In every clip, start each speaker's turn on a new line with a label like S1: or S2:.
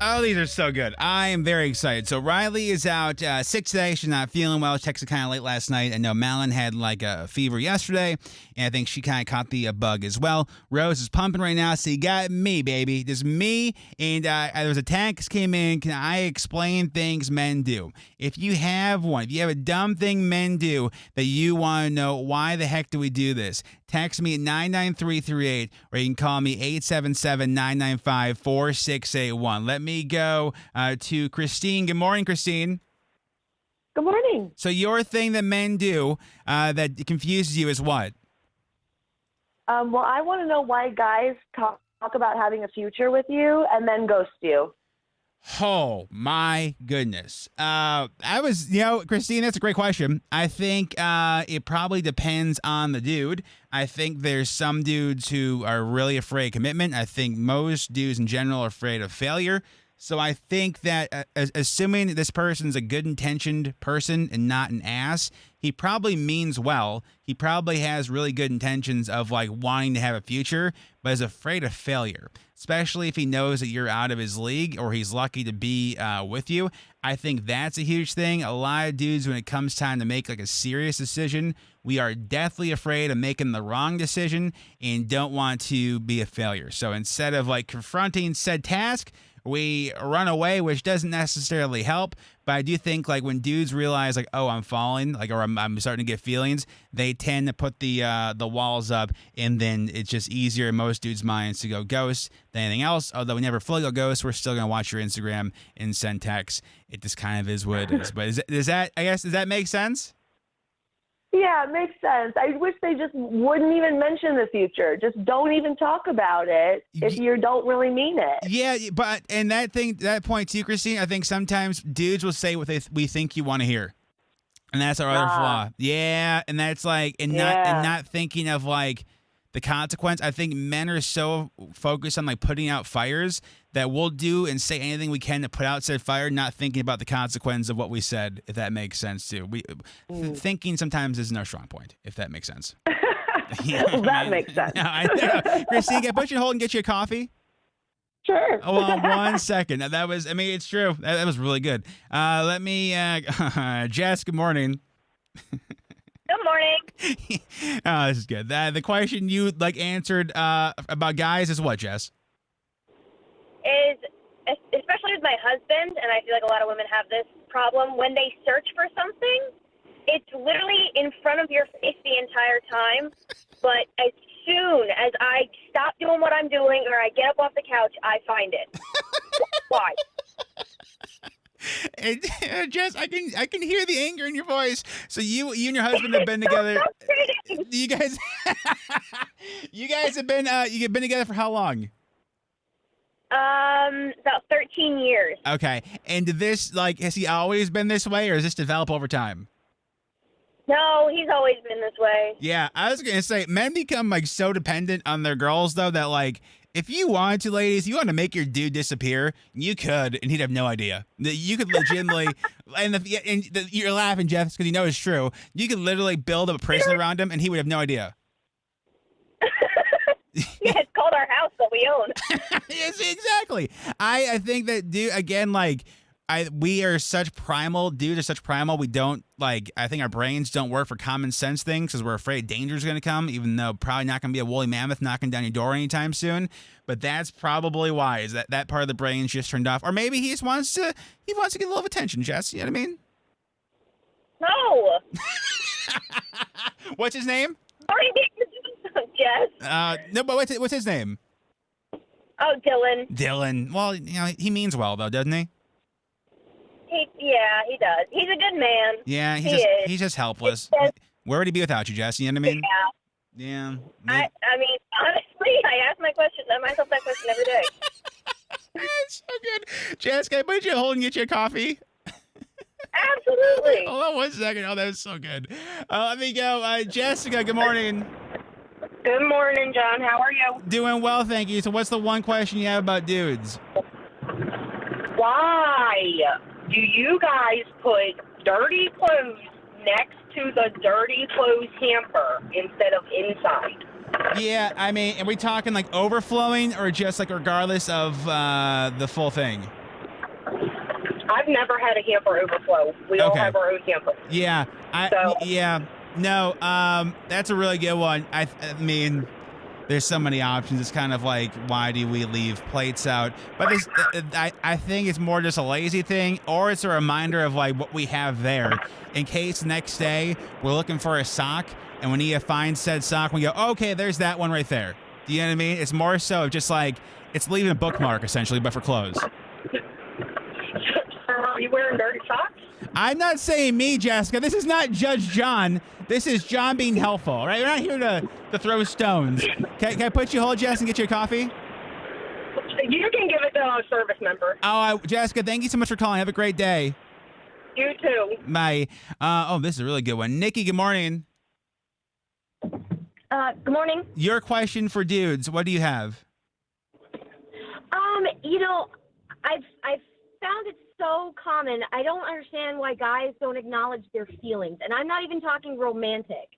S1: Oh, these are so good. I am very excited. So Riley is out sick today. She's not feeling well. She texted kind of late last night. I know Malin had like a fever yesterday, and I think she kind of caught the bug as well. Rose is pumping right now, so you got me, baby. Just me, and there was a text came in. Can I explain things men do? If you have one, if you have a dumb thing men do that you want to know, why the heck do we do this? Text me at 99338, or you can call me 877-995-4681. Let me go to Christine. Good morning, Christine.
S2: Good morning.
S1: So your thing that men do that confuses you is what?
S2: Well, I want to know why guys talk about having a future with you and then ghost you.
S1: Oh, my goodness. Christine, that's a great question. I think it probably depends on the dude. I think there's some dudes who are really afraid of commitment. I think most dudes in general are afraid of failure. So I think that assuming this person's a good-intentioned person and not an ass, he probably means well. He probably has really good intentions of like wanting to have a future, but is afraid of failure, especially if he knows that you're out of his league or he's lucky to be with you. I think that's a huge thing. A lot of dudes, when it comes time to make like a serious decision, we are deathly afraid of making the wrong decision and don't want to be a failure. So instead of like confronting said task, we run away, which doesn't necessarily help. But I do think like when dudes realize like, oh, I'm falling, like, or I'm starting to get feelings, they tend to put the walls up, and then it's just easier in most dudes' minds to go ghost than anything else. Although we never fully go ghost, we're still gonna watch your Instagram and send texts. It just kind of is what it is. But does that make sense?
S2: Yeah, it makes sense. I wish they just wouldn't even mention the future. Just don't even talk about it if you don't really mean it.
S1: Yeah, but and that point too, Christine, I think sometimes dudes will say what we think you want to hear. And that's our other flaw. Yeah, and that's like not thinking of like the consequence. I think men are so focused on like putting out fires that we'll do and say anything we can to put out said fire, not thinking about the consequence of what we said, if that makes sense too. Thinking sometimes isn't our strong point, if that makes sense.
S2: Well, that makes sense.
S1: Christine, can I put you on hold and get you a coffee?
S2: Sure.
S1: Oh, well, 1 second. Now, that was, I mean, it's true. That was really good. Let me, Jess, good morning.
S3: Good morning.
S1: Oh, this is good. The question you like answered about guys is what, Jess?
S3: Is especially with my husband, and I feel like a lot of women have this problem, when they search for something, it's literally in front of your face the entire time, but as soon as I stop doing what I'm doing or I get up off the couch, I find it. Why?
S1: And, Jess, I can hear the anger in your voice. So you and your husband have been together. You guys have been you've been together for how long?
S3: About 13 years.
S1: Okay. And this, like, has he always been this way, or does this develop over time?
S3: No, he's always been this way.
S1: Yeah, I was gonna say, men become like so dependent on their girls though that like, if you wanted to, ladies, you want to make your dude disappear, you could, and he'd have no idea. You could legitimately, you're laughing, Jeff, because you know it's true. You could literally build a prison around him, and he would have no idea.
S3: Yeah, it's called our house that we own.
S1: Yes, exactly. I think that, dude, again, like, we are such primal, dudes are such primal. We don't, like, I think our brains don't work for common sense things because we're afraid danger's going to come, even though probably not going to be a woolly mammoth knocking down your door anytime soon. But that's probably why, is that part of the brain's just turned off. Or maybe he just wants to get a little attention, Jess. You know what I mean?
S3: No.
S1: What's his name?
S3: Jess.
S1: No, but what's his name?
S3: Oh, Dylan.
S1: Dylan. Well, you know, he means well, though, doesn't he?
S3: Yeah, he does. He's a good man.
S1: Yeah, he's just helpless. Where would he be without you, Jess? You know what I mean?
S3: Yeah.
S1: Yeah.
S3: I mean, honestly, I ask myself that question every day.
S1: That's so good. Jess, can I put you on hold and get you a coffee?
S3: Absolutely.
S1: Hold on 1 second. Oh, that was so good. Let me go. Jessica, good morning.
S3: Good morning, John. How are you?
S1: Doing well, thank you. So what's the one question you have about dudes?
S4: Why do you guys put dirty clothes next to the dirty clothes hamper instead of inside?
S1: Yeah, I mean, are we talking like overflowing or just like regardless of the full thing?
S4: I've never had a hamper overflow. We all
S1: Okay.
S4: have our own hamper.
S1: Yeah, no, that's a really good one. I mean, there's so many options. It's kind of like, why do we leave plates out? But this, I think it's more just a lazy thing, or it's a reminder of like what we have there, in case next day we're looking for a sock, and when he finds said sock, we go, okay, there's that one right there. Do you know what I mean? It's more so just like it's leaving a bookmark essentially, but for clothes.
S4: Are you wearing dirty socks?
S1: I'm not saying me, Jessica. This is not Judge John. This is John being helpful, all right? We're not here to throw stones. Can I put you hold, Jess, and get you a coffee?
S4: You can give it to a service member.
S1: Jessica, thank you so much for calling. Have a great day.
S4: You too.
S1: Bye. This is a really good one. Nikki, good morning.
S3: Good morning.
S1: Your question for dudes. What do you have?
S3: I've found it so common. I don't understand why guys don't acknowledge their feelings. And I'm not even talking romantic.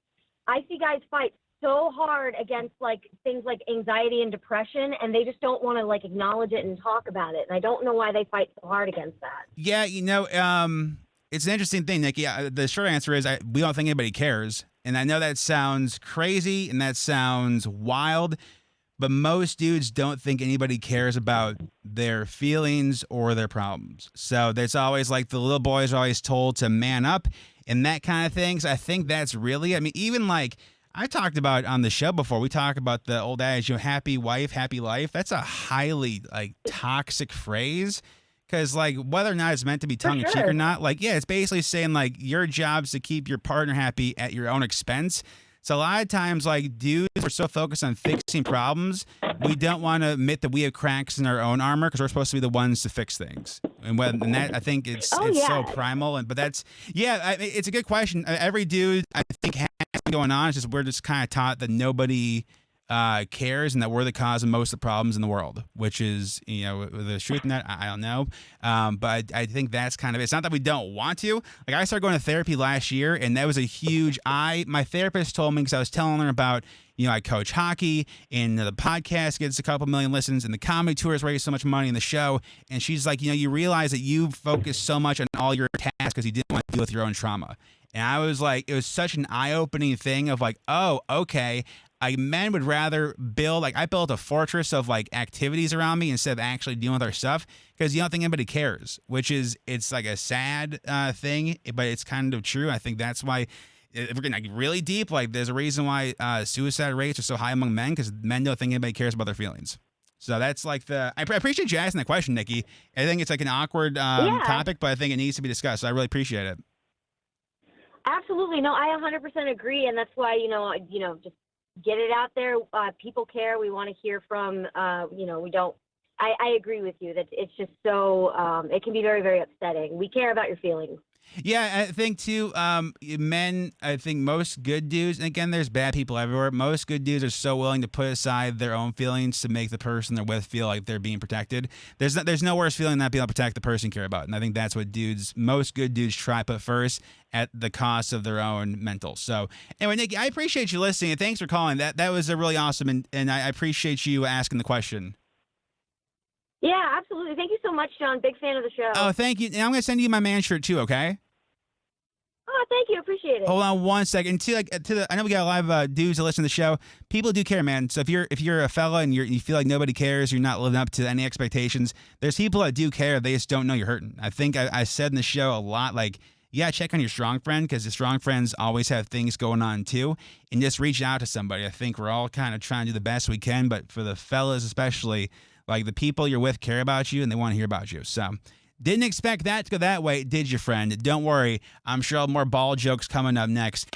S3: I see guys fight so hard against like things like anxiety and depression, and they just don't want to like acknowledge it and talk about it. And I don't know why they fight so hard against that.
S1: Yeah, it's an interesting thing, Nikki. The short answer is we don't think anybody cares. And I know that sounds crazy and that sounds wild, but most dudes don't think anybody cares about their feelings or their problems. So there's always like the little boys are always told to man up and that kind of thing. So I think that's really, even like I talked about on the show before, we talk about the old adage, happy wife, happy life. That's a highly like toxic phrase. Because, like, whether or not it's meant to be tongue-in-cheek or not, like, yeah, it's basically saying, like, your job's to keep your partner happy at your own expense. So a lot of times, like, dudes, we're so focused on fixing problems, we don't want to admit that we have cracks in our own armor because we're supposed to be the ones to fix things. And that, I think it's so primal. But that's, it's a good question. Every dude, I think, has something going on. It's just we're just kind of taught that nobody cares and that we're the cause of most of the problems in the world, which is, the truth in that, I don't know. But I think that's kind of it. It's not that we don't want to. Like, I started going to therapy last year, and that was a huge, my therapist told me, because I was telling her about, I coach hockey, and the podcast gets a couple million listens, and the comedy tour has raised so much money in the show. And she's like, you realize that you focus so much on all your tasks because you didn't want to deal with your own trauma. And I was like, it was such an eye-opening thing of like, oh, okay. Men would rather build, like I built a fortress of like activities around me instead of actually dealing with our stuff because you don't think anybody cares, it's like a sad thing, but it's kind of true. I think that's why, if we're getting like really deep, like there's a reason why suicide rates are so high among men because men don't think anybody cares about their feelings. So that's like I appreciate you asking that question, Nikki. I think it's like an awkward topic, but I think it needs to be discussed. So I really appreciate it.
S3: Absolutely. No, I 100% agree. And that's why, just get it out there. People care. We want to hear from, we don't. I agree with you that it's just so, it can be very, very upsetting. We care about your feelings.
S1: Yeah, I think too, men, I think most good dudes, and again, there's bad people everywhere. Most good dudes are so willing to put aside their own feelings to make the person they're with feel like they're being protected. There's no worse feeling than not being able to protect the person you care about. And I think that's what most good dudes try to put first at the cost of their own mental. So anyway, Nikki, I appreciate you listening and thanks for calling. That was a really awesome, and I appreciate you asking the question.
S3: Yeah, absolutely. Thank you so much, John. Big fan of the show.
S1: Oh, thank you. And I'm going to send you my man shirt too, okay?
S3: Oh, thank you. Appreciate it.
S1: Hold on one second. I know we got a lot of dudes that listen to the show. People do care, man. So if you're a fella and you feel like nobody cares, you're not living up to any expectations, there's people that do care. They just don't know you're hurting. I think I said in the show a lot, like, yeah, check on your strong friend because the strong friends always have things going on too. And just reach out to somebody. I think we're all kind of trying to do the best we can, but for the fellas especially, like the people you're with care about you and they want to hear about you. So didn't expect that to go that way, did you, friend? Don't worry. I'm sure more ball jokes coming up next.